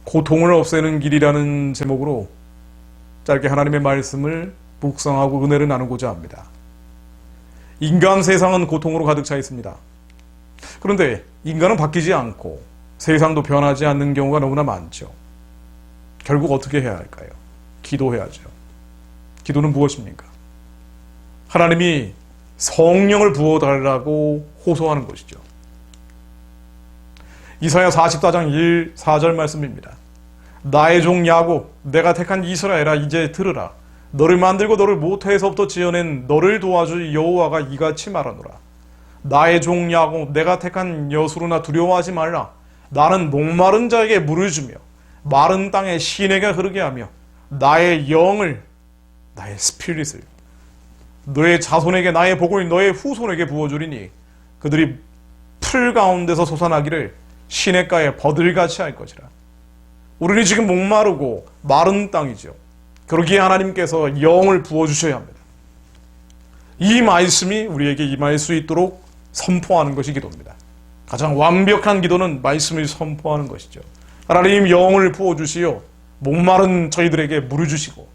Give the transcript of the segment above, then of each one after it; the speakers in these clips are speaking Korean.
고통을 없애는 길이라는 제목으로 짧게 하나님의 말씀을 묵상하고 은혜를 나누고자 합니다. 인간 세상은 고통으로 가득 차 있습니다. 그런데 인간은 바뀌지 않고 세상도 변하지 않는 경우가 너무나 많죠. 결국 어떻게 해야 할까요? 기도해야죠. 기도는 무엇입니까? 하나님이 성령을 부어달라고 호소하는 것이죠. 이사야 44장 1, 4절 말씀입니다. 나의 종 야곱, 내가 택한 이스라엘아, 이제 들으라. 너를 만들고 너를 모태에서부터 지어낸 너를 도와줄 여호와가 이같이 말하노라. 나의 종 야곱, 내가 택한 여수로나 두려워하지 말라. 나는 목마른 자에게 물을 주며 마른 땅에 시내가 흐르게 하며 나의 영을, 나의 스피릿을 너의 자손에게, 나의 복을 너의 후손에게 부어주리니 그들이 풀 가운데서 솟아나기를 시냇가에 버들같이 할 것이라. 우리는 지금 목마르고 마른 땅이죠. 그러기에 하나님께서 영을 부어주셔야 합니다. 이 말씀이 우리에게 임할 수 있도록 선포하는 것이 기도입니다. 가장 완벽한 기도는 말씀을 선포하는 것이죠. 하나님 영을 부어주시어 목마른 저희들에게 물을 주시고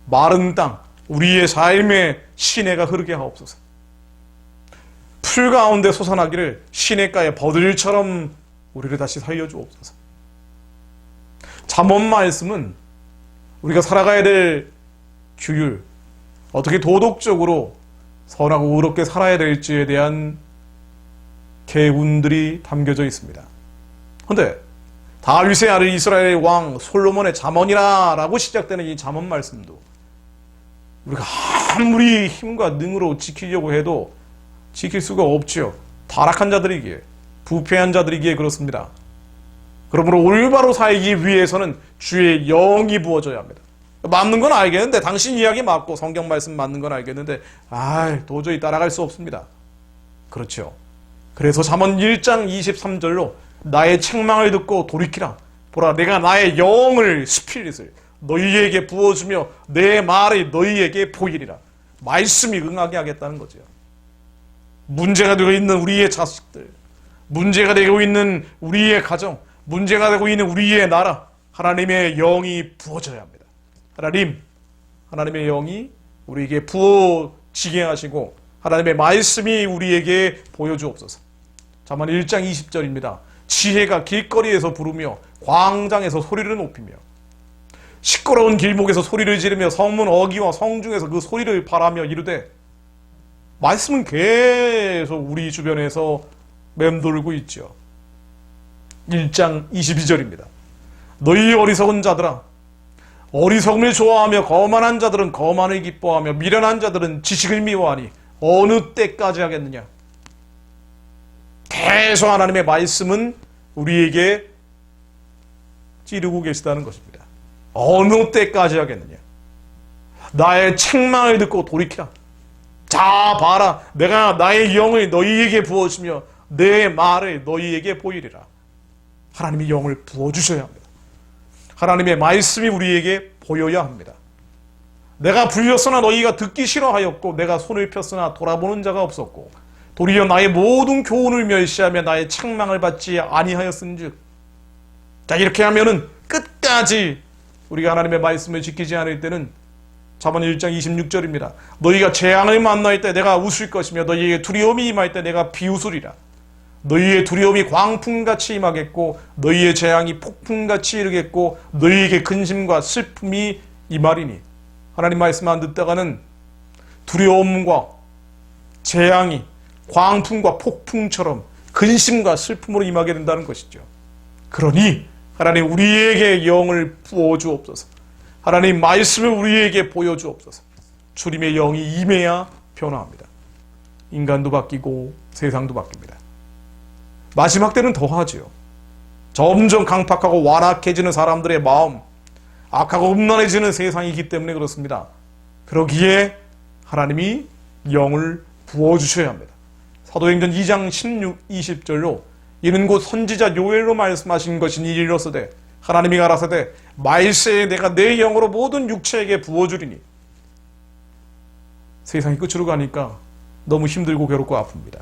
마른 땅, 우리의 삶의 시내가 흐르게 하옵소서. 풀 가운데 솟아나기를 시냇가의 버들처럼 우리를 다시 살려주옵소서. 잠언 말씀은 우리가 살아가야 될 규율, 어떻게 도덕적으로 선하고 의롭게 살아야 될지에 대한 계훈들이 담겨져 있습니다. 그런데 다윗의 아들 이스라엘의 왕 솔로몬의 잠언이라 라고 시작되는 이 잠언 말씀도 우리가 아무리 힘과 능으로 지키려고 해도 지킬 수가 없죠. 타락한 자들이기에, 부패한 자들이기에 그렇습니다. 그러므로 올바로 살기 위해서는 주의 영이 부어져야 합니다. 맞는 건 알겠는데, 당신 이야기 맞고 성경 말씀 맞는 건 알겠는데 도저히 따라갈 수 없습니다. 그렇죠. 그래서 잠언 1장 23절로 나의 책망을 듣고 돌이키라. 보라, 내가 나의 영을, 스피릿을 너희에게 부어주며 내 말이 너희에게 보이리라. 말씀이 응하게 하겠다는 거죠. 문제가 되고 있는 우리의 자식들, 문제가 되고 있는 우리의 가정, 문제가 되고 있는 우리의 나라, 하나님의 영이 부어져야 합니다. 하나님의 영이 우리에게 부어지게 하시고 하나님의 말씀이 우리에게 보여주옵소서. 잠언 1장 20절입니다. 지혜가 길거리에서 부르며 광장에서 소리를 높이며 시끄러운 길목에서 소리를 지르며 성문 어귀와 성중에서 그 소리를 바라며 이르되, 말씀은 계속 우리 주변에서 맴돌고 있죠. 1장 22절입니다. 너희 어리석은 자들아, 어리석음을 좋아하며 거만한 자들은 거만을 기뻐하며 미련한 자들은 지식을 미워하니 어느 때까지 하겠느냐. 계속 하나님의 말씀은 우리에게 찌르고 계시다는 것입니다. 어느 때까지 하겠느냐. 나의 책망을 듣고 돌이키라. 자, 봐라, 내가 나의 영을 너희에게 부어주며 내 말을 너희에게 보이리라. 하나님의 영을 부어주셔야 합니다. 하나님의 말씀이 우리에게 보여야 합니다. 내가 불렸으나 너희가 듣기 싫어하였고 내가 손을 폈으나 돌아보는 자가 없었고 도리어 나의 모든 교훈을 멸시하며 나의 책망을 받지 아니하였은즉. 자, 이렇게 하면은 끝까지 우리가 하나님의 말씀을 지키지 않을 때는 잠언 1장 26절입니다. 너희가 재앙을 만날 때 내가 웃을 것이며 너희에게 두려움이 임할 때 내가 비웃으리라. 너희의 두려움이 광풍같이 임하겠고 너희의 재앙이 폭풍같이 이르겠고 너희에게 근심과 슬픔이 임하리니. 하나님 말씀 안 듣다가는 두려움과 재앙이 광풍과 폭풍처럼 근심과 슬픔으로 임하게 된다는 것이죠. 그러니 하나님 우리에게 영을 부어주옵소서. 하나님 말씀을 우리에게 보여주옵소서. 주님의 영이 임해야 변화합니다. 인간도 바뀌고 세상도 바뀝니다. 마지막 때는 더하지요. 점점 강팍하고 완악해지는 사람들의 마음, 악하고 음란해지는 세상이기 때문에 그렇습니다. 그러기에 하나님이 영을 부어주셔야 합니다. 사도행전 2장 16, 20절로 이는 곧 선지자 요엘로 말씀하신 것이니 이르렀으되 하나님이 가라사대 말세에 내가 내 영으로 모든 육체에게 부어주리니. 세상이 끝으로 가니까 너무 힘들고 괴롭고 아픕니다.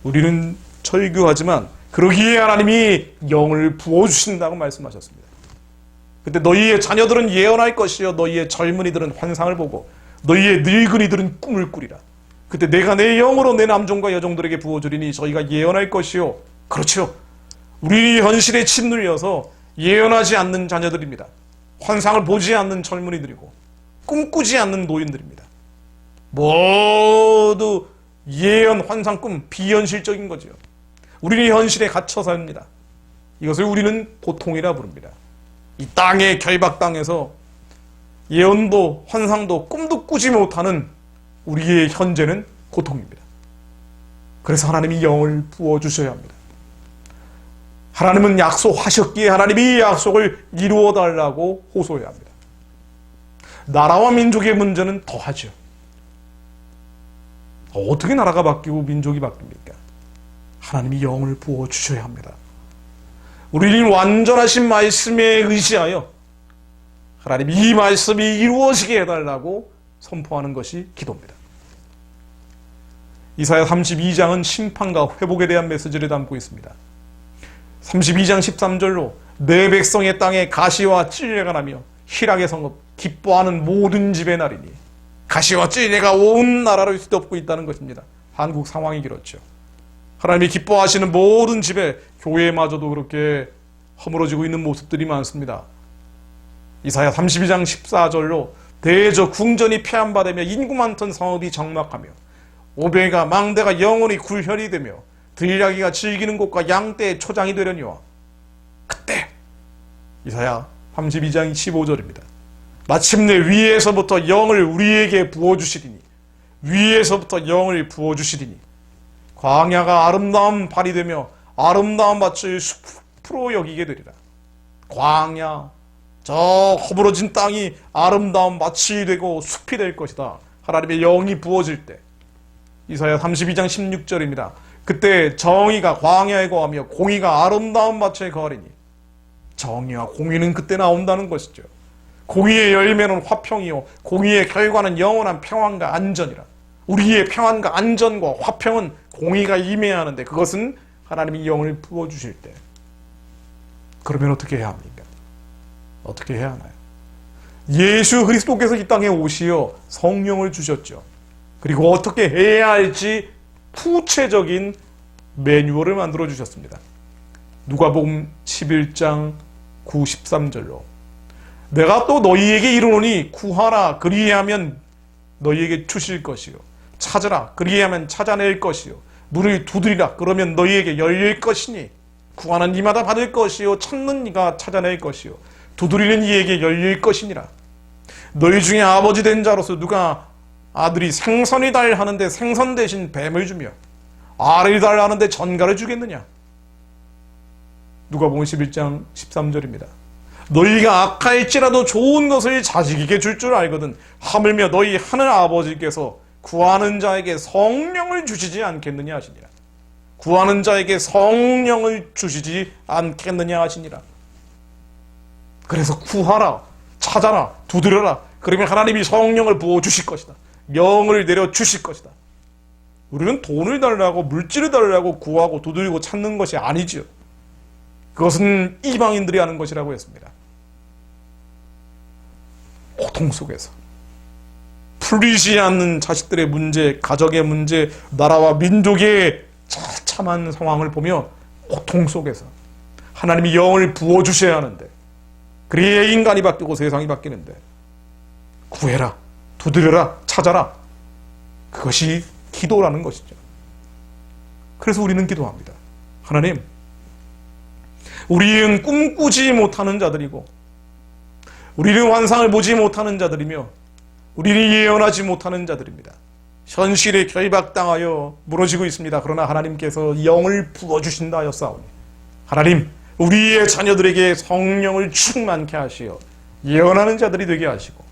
우리는 철교하지만 그러기에 하나님이 영을 부어주신다고 말씀하셨습니다. 그때 너희의 자녀들은 예언할 것이요 너희의 젊은이들은 환상을 보고 너희의 늙은이들은 꿈을 꾸리라. 그때 내가 내 영으로 내 남종과 여종들에게 부어주리니 저희가 예언할 것이요. 그렇죠. 우리 현실에 짓눌려서 예언하지 않는 자녀들입니다. 환상을 보지 않는 젊은이들이고 꿈꾸지 않는 노인들입니다. 모두 예언, 환상, 꿈, 비현실적인 거죠. 우리는 현실에 갇혀 삽니다. 이것을 우리는 고통이라 부릅니다. 이 땅의 결박 땅에서 예언도 환상도 꿈도 꾸지 못하는 우리의 현재는 고통입니다. 그래서 하나님이 영을 부어주셔야 합니다. 하나님은 약속하셨기에 하나님이 이 약속을 이루어달라고 호소해야 합니다. 나라와 민족의 문제는 더하죠. 어떻게 나라가 바뀌고 민족이 바뀝니까? 하나님이 영을 부어주셔야 합니다. 우리는 완전하신 말씀에 의지하여 하나님이 이 말씀이 이루어지게 해달라고 선포하는 것이 기도입니다. 이사야 32장은 심판과 회복에 대한 메시지를 담고 있습니다. 32장 13절로 내 백성의 땅에 가시와 찔레가 나며 희락의 성읍 기뻐하는 모든 집의 날이니 가시와 찔레가 온 나라를 휘덮고 있다는 것입니다. 한국 상황이 그렇죠. 하나님이 기뻐하시는 모든 집에 교회마저도 그렇게 허물어지고 있는 모습들이 많습니다. 이사야 32장 14절로 대저 궁전이 폐함받으며 인구 많던 성읍이 적막하며 오병이가 망대가 영원히 굴혈이 되며 들야기가 즐기는 곳과 양떼의 초장이 되려니와 그때 이사야 32장 15절입니다. 마침내 위에서부터 영을 우리에게 부어주시리니 위에서부터 영을 부어주시리니 광야가 아름다운 발이 되며 아름다운 밭을 숲으로 여기게 되리라. 광야 저 허물어진 땅이 아름다운 밭이 되고 숲이 될 것이다. 하나님의 영이 부어질 때 이사야 32장 16절입니다. 그때 정의가 광야에 거하며 공의가 아름다운 밭에 거하리니 정의와 공의는 그때 나온다는 것이죠. 공의의 열매는 화평이요 공의의 결과는 영원한 평안과 안전이라. 우리의 평안과 안전과 화평은 공의가 임해야 하는데 그것은 하나님이 영을 부어주실 때. 그러면 어떻게 해야 합니까? 어떻게 해야 하나요? 예수 그리스도께서 이 땅에 오시어 성령을 주셨죠. 그리고 어떻게 해야 할지 구체적인 매뉴얼을 만들어 주셨습니다. 누가복음 11장 9, 13절로 내가 또 너희에게 이르노니 구하라 그리하면 너희에게 주실 것이요 찾으라 그리하면 찾아낼 것이요 문을 두드리라 그러면 너희에게 열릴 것이니 구하는 이마다 받을 것이요 찾는 이가 찾아낼 것이요 두드리는 이에게 열릴 것이니라. 너희 중에 아버지 된 자로서 누가 아들이 생선이 달 하는데 생선 대신 뱀을 주며 알을 달 하는데 전갈을 주겠느냐. 누가복음 11장 13절입니다. 너희가 악할지라도 좋은 것을 자식에게 줄 줄 알거든 하물며 너희 하늘 아버지께서 구하는 자에게 성령을 주시지 않겠느냐 하시니라. 구하는 자에게 성령을 주시지 않겠느냐 하시니라. 그래서 구하라, 찾아라, 두드려라. 그러면 하나님이 성령을 부어주실 것이다. 영을 내려주실 것이다. 우리는 돈을 달라고 물질을 달라고 구하고 두드리고 찾는 것이 아니지요. 그것은 이방인들이 하는 것이라고 했습니다. 고통 속에서 풀리지 않는 자식들의 문제, 가정의 문제, 나라와 민족의 처참한 상황을 보며 고통 속에서 하나님이 영을 부어주셔야 하는데 그래야 인간이 바뀌고 세상이 바뀌는데 구해라, 두드려라, 찾아라. 그것이 기도라는 것이죠. 그래서 우리는 기도합니다. 하나님, 우리는 꿈꾸지 못하는 자들이고 우리는 환상을 보지 못하는 자들이며 우리는 예언하지 못하는 자들입니다. 현실에 결박당하여 무너지고 있습니다. 그러나 하나님께서 영을 부어주신다 하였사오니 하나님, 우리의 자녀들에게 성령을 충만케 하시어 예언하는 자들이 되게 하시고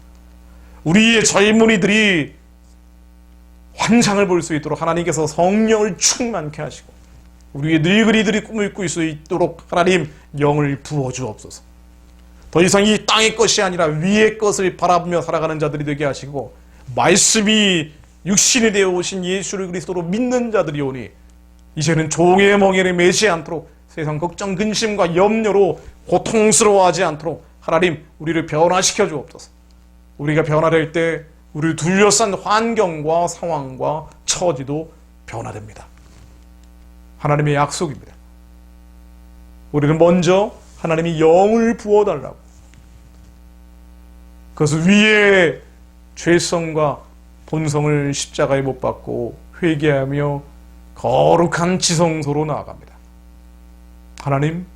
우리의 젊은이들이 환상을 볼 수 있도록 하나님께서 성령을 충만케 하시고 우리의 늙은이들이 꿈을 꿀 수 있도록 하나님 영을 부어주옵소서. 더 이상 이 땅의 것이 아니라 위의 것을 바라보며 살아가는 자들이 되게 하시고 말씀이 육신이 되어 오신 예수를 그리스도로 믿는 자들이 오니 이제는 종의 멍에를 매지 않도록 세상 걱정, 근심과 염려로 고통스러워하지 않도록 하나님 우리를 변화시켜 주옵소서. 우리가 변화될 때 우리를 둘러싼 환경과 상황과 처지도 변화됩니다. 하나님의 약속입니다. 우리는 먼저 하나님이 영을 부어달라고, 그것을 위에 죄성과 본성을 십자가에 못 박고 회개하며 거룩한 지성소로 나아갑니다. 하나님,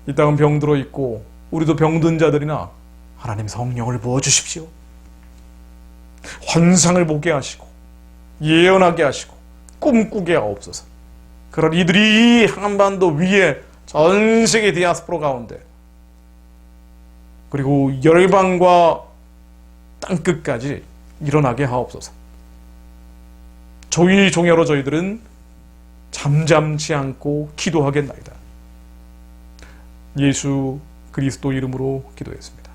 이 땅은 병들어 있고 우리도 병든 자들이나 하나님 성령을 부어주십시오. 환상을 보게 하시고 예언하게 하시고 꿈꾸게 하옵소서. 그런 이들이 한반도 위에 전 세계 디아스포라 가운데 그리고 열방과 땅끝까지 일어나게 하옵소서. 조이종야로 저희들은 잠잠치 않고 기도하겠나이다. 예수 그리스도 이름으로 기도했습니다.